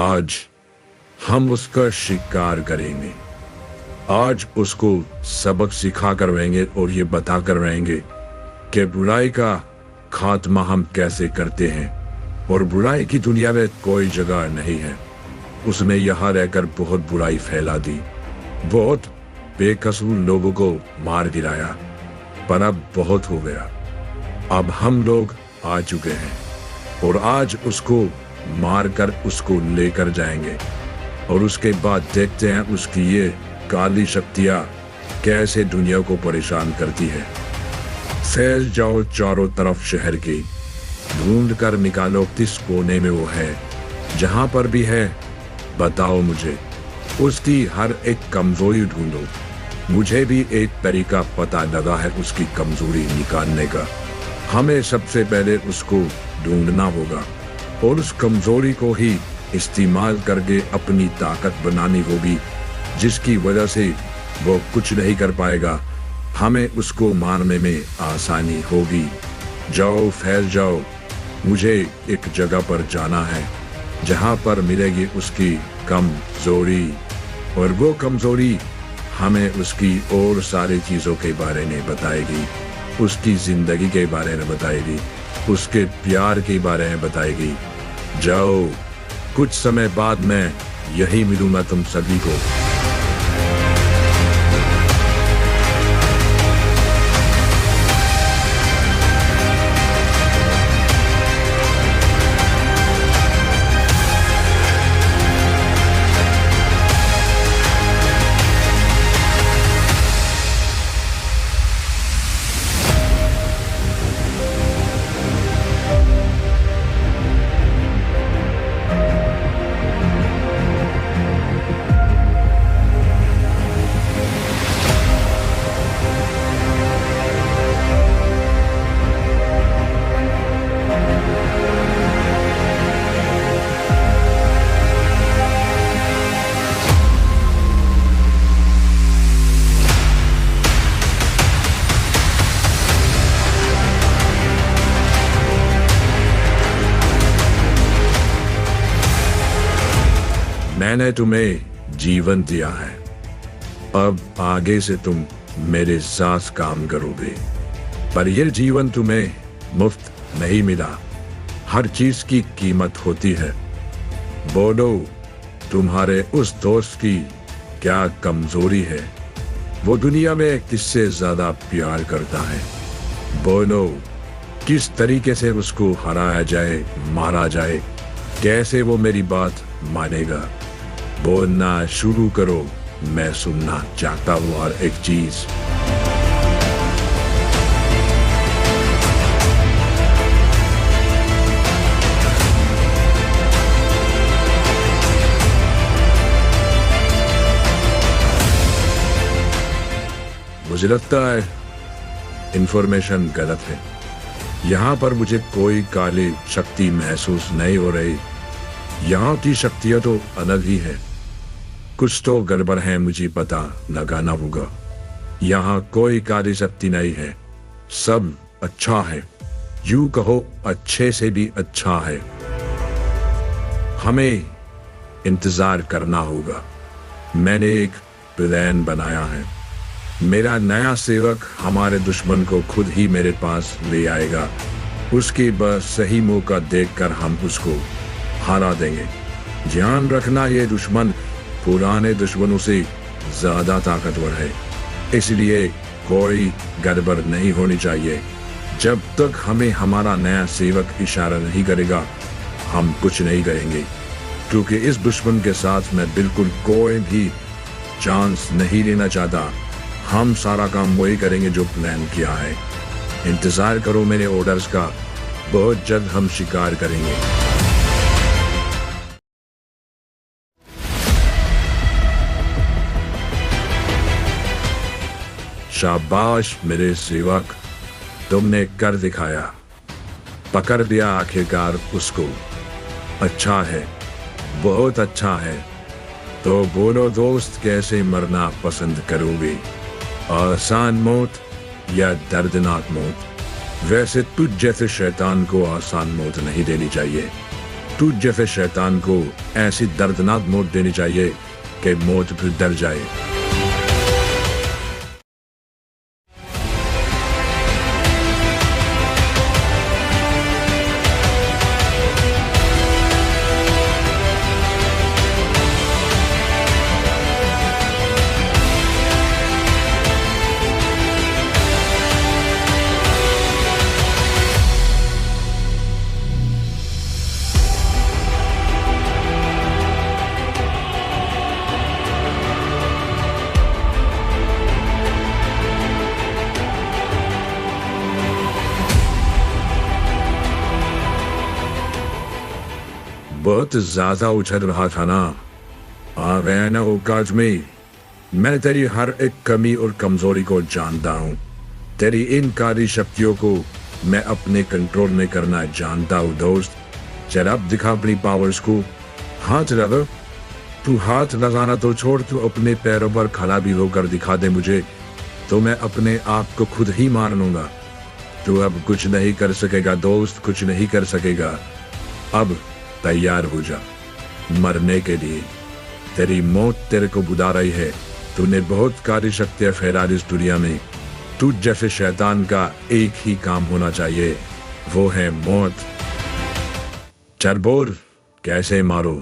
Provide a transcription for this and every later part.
आज हम उसका शिकार करेंगे। आज उसको सबक सिखा कर रहेंगे और ये बता कर रहेंगे कि बुराई का खात्मा हम कैसे करते हैं और बुराई की दुनिया में कोई जगह नहीं है। उसने यहाँ रहकर बहुत बुराई फैला दी, बहुत बेकसूर लोगों को मार गिराया, पर अब बहुत हो गया। अब हम लोग आ चुके हैं और आज उसको मारकर उसको लेकर जाएंगे और उसके बाद देखते हैं उसकी ये काली शक्तियां कैसे दुनिया को परेशान करती है। फैल जाओ चारों तरफ शहर की, ढूंढ कर निकालो किस कोने में वो है। जहां पर भी है बताओ मुझे, उसकी हर एक कमजोरी ढूंढो। मुझे भी एक तरीका पता लगा है उसकी कमजोरी निकालने का। हमें सबसे पहले उसको ढूंढना होगा और उस कमजोरी को ही इस्तेमाल करके अपनी ताकत बनानी होगी, जिसकी वजह से वो कुछ नहीं कर पाएगा। हमें उसको मारने में आसानी होगी। जाओ फैल जाओ, मुझे एक जगह पर जाना है जहां पर मिलेगी उसकी कमजोरी, और वो कमजोरी हमें उसकी और सारी चीजों के बारे में बताएगी। उसकी जिंदगी के बारे में बताएगी, उसके प्यार के बारे में बताएगी। जाओ, कुछ समय बाद मैं यही मिलूंगा तुम सभी को। मैंने तुम्हें जीवन दिया है, अब आगे से तुम मेरे साथ काम करोगे। पर यह जीवन तुम्हें मुफ्त नहीं मिला, हर चीज की कीमत होती है। बोलो, तुम्हारे उस दोस्त की क्या कमजोरी है? वो दुनिया में किससे ज्यादा प्यार करता है? बोलो, किस तरीके से उसको हराया जाए, मारा जाए? कैसे वो मेरी बात मानेगा? बोलना शुरू करो, मैं सुनना चाहता हूं हर एक चीज। मुझे लगता है इंफॉर्मेशन गलत है। यहां पर मुझे कोई काली शक्ति महसूस नहीं हो रही। यहां की शक्तियां तो अलग ही है। कुछ तो गड़बड़ है, मुझे पता लगाना होगा। यहाँ कोई काली शक्ति नहीं है, सब अच्छा है। यूं कहो अच्छे से भी अच्छा है। हमें इंतजार करना होगा। मैंने एक प्लान बनाया है। मेरा नया सेवक हमारे दुश्मन को खुद ही मेरे पास ले आएगा। उसके बस सही मौका देखकर हम उसको हरा देंगे। ध्यान रखना, ये दुश्मन पुराने दुश्मनों से ज्यादा ताकतवर है, इसलिए कोई गड़बड़ नहीं होनी चाहिए। जब तक हमें हमारा नया सेवक इशारा नहीं करेगा, हम कुछ नहीं करेंगे, क्योंकि इस दुश्मन के साथ मैं बिल्कुल कोई भी चांस नहीं लेना चाहता। हम सारा काम वही करेंगे जो प्लान किया है। इंतजार करो मेरे ऑर्डर्स का, बहुत जल्द हम शिकार करेंगे। शाबाश मेरे सेवक, तुमने कर दिखाया। पकड़ दिया आखिरकार उसको। अच्छा है, बहुत अच्छा है। तो बोलो दोस्त, कैसे मरना पसंद करोगे? आसान मौत या दर्दनाक मौत? वैसे तुझ जैसे शैतान को आसान मौत नहीं देनी चाहिए, तू जैसे शैतान को ऐसी दर्दनाक मौत देनी चाहिए कि मौत फिर डर जाए। बहुत ज्यादा उछल रहा था ना। आ गया ना औकात में। मैं तेरी हर एक कमी और कमजोरी को जानता हूँ। तेरी इन कारी शक्तियों को मैं अपने कंट्रोल में करना जानता हूँ दोस्त। चल अब दिखा अपनी पावर्स को। हाथ लगा। तू हाथ लगाना तो छोड़, तू अपने पैरों पर खड़ा भी होकर दिखा दे मुझे, तो मैं अपने आप को खुद ही मान लूंगा। तू अब कुछ नहीं कर सकेगा दोस्त, कुछ नहीं कर सकेगा। अब तैयार हो जा मरने के लिए। तेरी मौत तेरे को बुला रही है। तूने बहुत कारी शक्तियां फैला इस दुनिया में। तू जैसे शैतान का एक ही काम होना चाहिए, वो है मौत। चल बोल, कैसे मारो?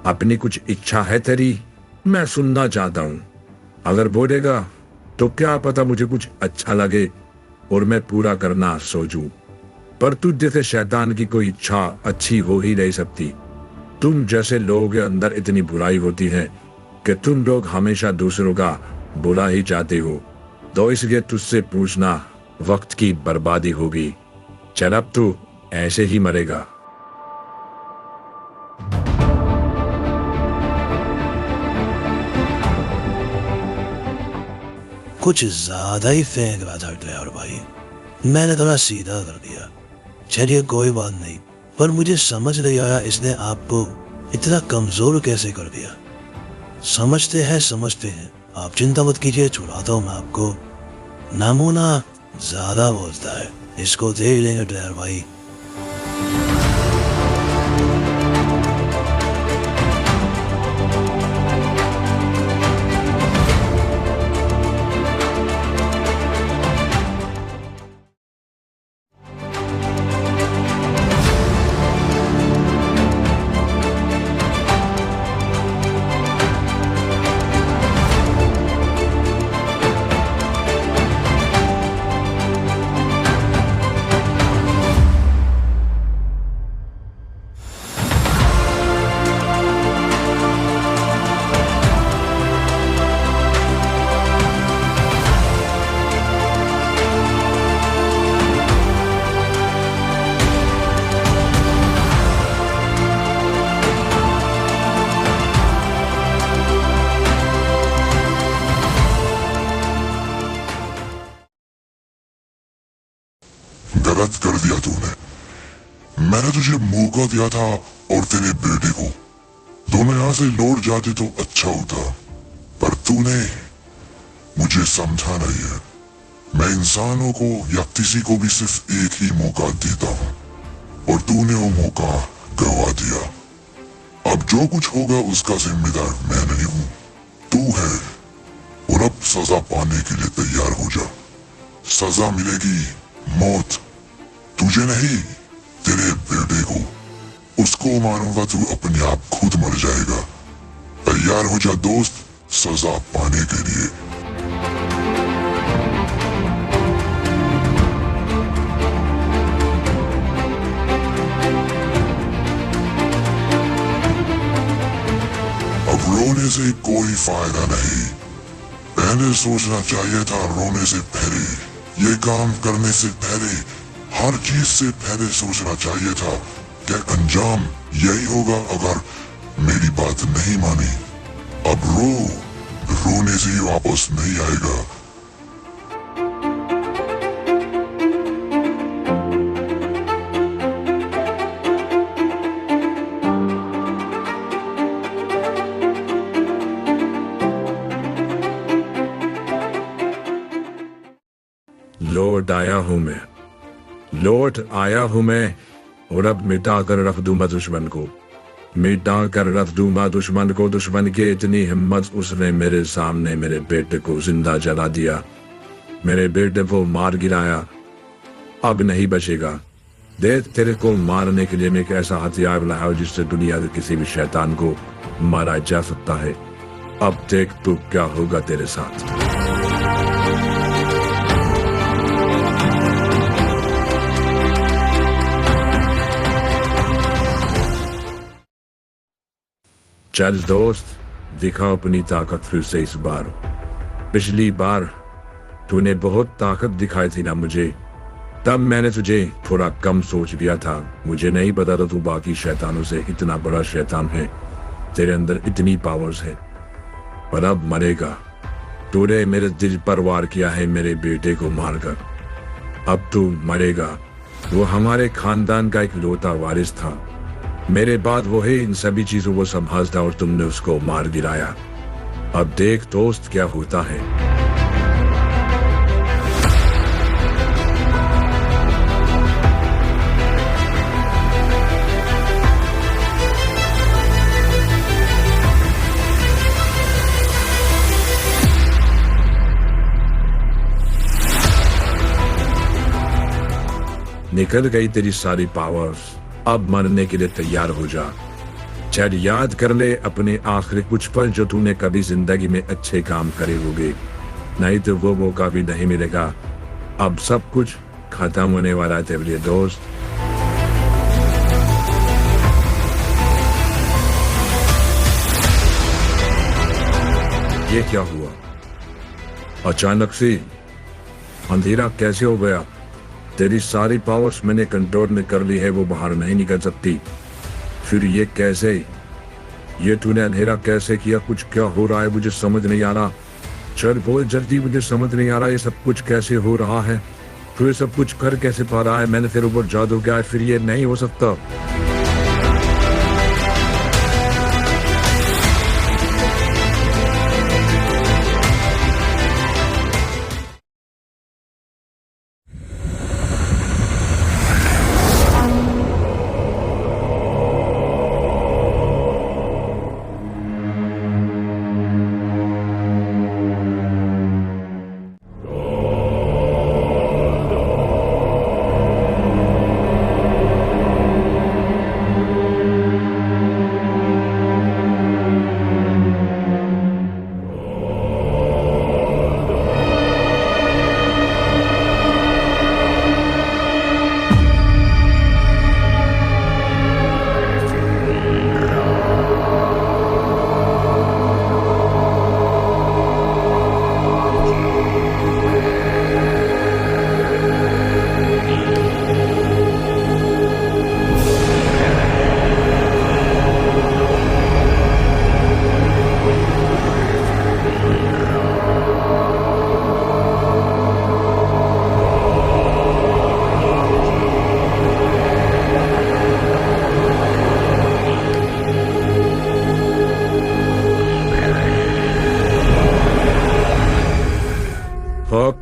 अपनी कुछ इच्छा है तेरी? मैं सुनना चाहता हूं। अगर बोलेगा तो क्या पता मुझे कुछ अच्छा लगे और मैं पूरा करना सोचूं। पर तुझ जैसे शैतान की कोई इच्छा अच्छी हो ही नहीं सकती। तुम जैसे लोगों के अंदर इतनी बुराई होती है कि तुम लोग हमेशा दूसरों का बुरा ही चाहते हो। तो इसलिए तुझसे पूछना वक्त की बर्बादी होगी। चल अब तू ऐसे ही मरेगा। कुछ ज्यादा ही फेंक रहा था ड्राइवर भाई। मैंने थोड़ा सीधा कर दिया। चलिए कोई बात नहीं, पर मुझे समझ नहीं आया इसने आपको इतना कमजोर कैसे कर दिया। समझते हैं। आप चिंता मत कीजिए, छुड़ाता हूँ मैं आपको। नमूना ज्यादा बोलता है, इसको देख लेंगे ड्राइवर भाई। गलत कर दिया तूने। मैंने तुझे मौका दिया था और तेरे बेटे को। दोनों यहाँ से लौट जाते तो अच्छा होता, पर तूने मुझे समझा नहीं है। मैं इंसानों को या किसी को भी सिर्फ एक ही मौका देता हूँ, और तूने वो मौका गवा दिया। अब जो कुछ होगा उसका जिम्मेदार मैं नहीं हूँ, तू है। और अब सजा पाने के लिए तैयार हो जा। सजा मिलेगी मौत, तुझे नहीं तेरे बेटे को। उसको मारूंगा तू अपने आप खुद मर जाएगा। तैयार हो जा दोस्त, सजा पाने के लिए। अब रोने से कोई फायदा नहीं। पहले सोचना चाहिए था रोने से पहले। ये काम करने से पहले, हर चीज से पहले सोचना चाहिए था कि अंजाम यही होगा अगर मेरी बात नहीं मानी। अब रोने से ही वापस नहीं आएगा। लौट आया हूं मैं, लौट आया हूं मैं। और अब मिटा कर रख दूंगा दुश्मन को, मिटा कर रख दूंगा दुश्मन को। दुश्मन की इतनी हिम्मत, उसने मेरे सामने मेरे बेटे को जिंदा जला दिया, मेरे बेटे को मार गिराया, अब नहीं बचेगा। देख, तेरे को मारने के लिए मैं एक ऐसा हथियार लाया जिससे दुनिया के किसी भी शैतान को मारा जा सकता है। अब देख तू क्या होगा तेरे साथ। चल दोस्त, दिखा अपनी ताकत फिर से इस बार। पिछली बार तूने बहुत ताकत दिखाई थी ना मुझे, तब मैंने तुझे थोड़ा कम सोच लिया था। मुझे नहीं पता था तू बाकी शैतानों से इतना बड़ा शैतान है, तेरे अंदर इतनी पावर्स है। पर अब मरेगा। तूने मेरे दिल पर वार किया है मेरे बेटे को मारकर, अब तू मरेगा। वो हमारे खानदान का एक लौता वारिस था, मेरे बाद वो है इन सभी चीजों को संभालता और तुमने उसको मार गिराया। अब देख दोस्त क्या होता है। निकल गई तेरी सारी पावर्स, अब मरने के लिए तैयार हो जा। चल याद कर ले अपने आखिरी कुछ पल जो तूने कभी जिंदगी में अच्छे काम करे होंगे, नहीं तो वो मौका भी नहीं मिलेगा। अब सब कुछ खत्म होने वाला है तेरे लिए दोस्त। ये क्या हुआ? अचानक से अंधेरा कैसे हो गया? तेरी सारी पावर्स मैंने कंट्रोल में कर ली है, वो बाहर नहीं निकल सकती। फिर ये कैसे? ये तूने अंधेरा कैसे किया? कुछ क्या हो रहा है मुझे समझ नहीं आ रहा। चल बोल जल्दी, मुझे समझ नहीं आ रहा ये सब कुछ कैसे हो रहा है। तू ये सब कुछ कर कैसे पा रहा है? मैंने तेरे ऊपर जादू किया है, फिर ये नहीं हो सकता।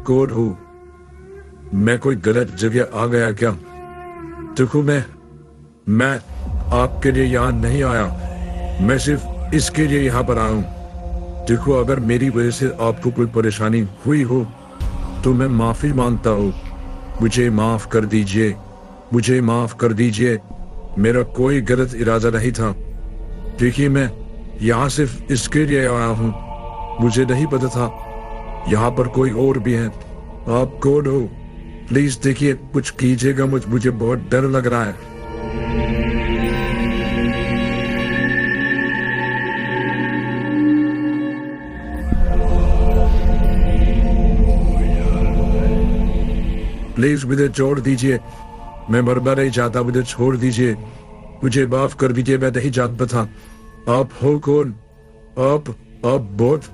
कौन हूं मैं? कोई गलत जगह आ गया क्या? देखो मैं आपके लिए यहाँ नहीं आया, मैं सिर्फ इसके लिए यहाँ पर आया हूँ। देखो अगर मेरी वजह से आपको कोई परेशानी हुई हो तो मैं माफी मांगता हूँ। मुझे माफ कर दीजिए, मुझे माफ कर दीजिए। मेरा कोई गलत इरादा नहीं था। देखिए मैं यहाँ सिर्फ इसके लिए आया हूँ, मुझे नहीं पता था यहाँ पर कोई और भी है। आप कौन हो? प्लीज देखिए, कुछ कीजिएगा, मुझे बहुत डर लग रहा है। प्लीज मुझे छोड़ दीजिए, मैं मरना नहीं चाहता, मुझे छोड़ दीजिए, मुझे माफ कर दीजिए, मैं नहीं जानता था। आप हो कौन? आप बहुत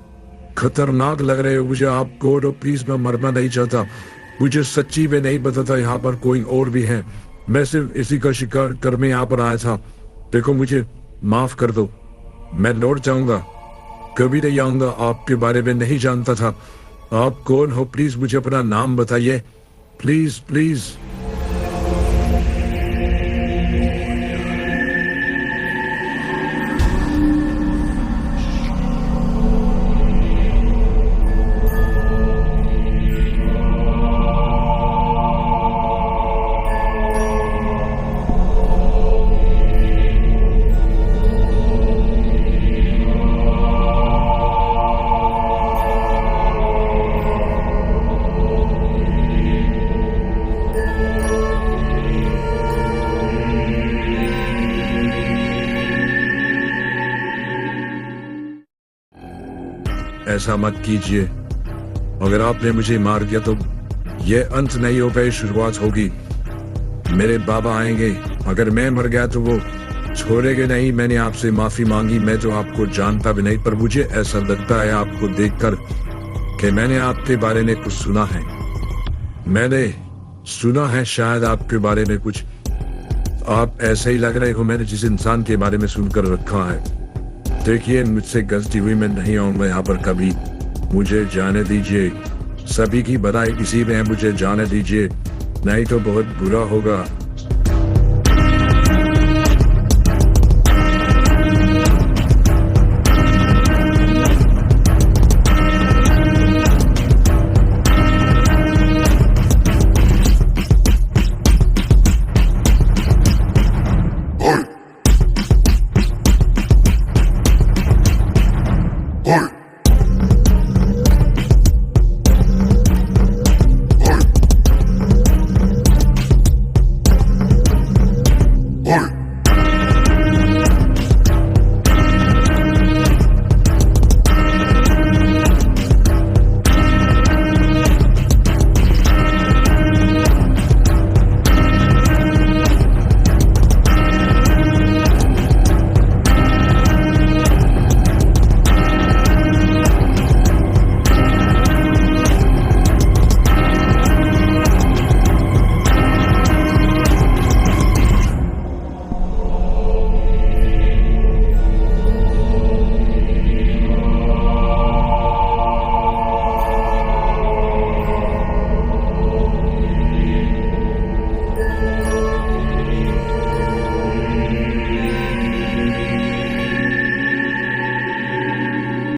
खतरनाक लग रहे हो मुझे। आप कौन हो? प्लीज मैं मरना नहीं चाहता, मुझे सच्ची में नहीं पता था यहाँ पर कोई और भी है। मैं सिर्फ इसी का शिकार करने यहाँ पर आया था। देखो मुझे माफ कर दो, मैं लौट जाऊंगा, कभी नहीं आऊंगा। आपके बारे में नहीं जानता था। आप कौन हो? प्लीज मुझे अपना नाम बताइए, प्लीज प्लीज। ऐसा मत कीजिए। अगर आपने मुझे मार दिया तो ये अंत नहीं हो गई, शुरुआत होगी। मेरे बाबा आएंगे, अगर मैं मर गया तो वो छोड़ेंगे नहीं। मैंने आपसे माफी मांगी, मैं तो आपको जानता भी नहीं, पर मुझे ऐसा लगता है आपको देखकर कि मैंने आपके बारे में कुछ सुना है। मैंने सुना है शायद आपके बारे में कुछ। आप ऐसे ही लग रहे हो मैंने जिस इंसान के बारे में सुनकर रखा है। देखिए, मुझसे गलती हुई, मैं नहीं आऊंगा यहाँ पर कभी। मुझे जाने दीजिए, सभी की बधाई इसी में है, मुझे जाने दीजिए, नहीं तो बहुत बुरा होगा। Hey!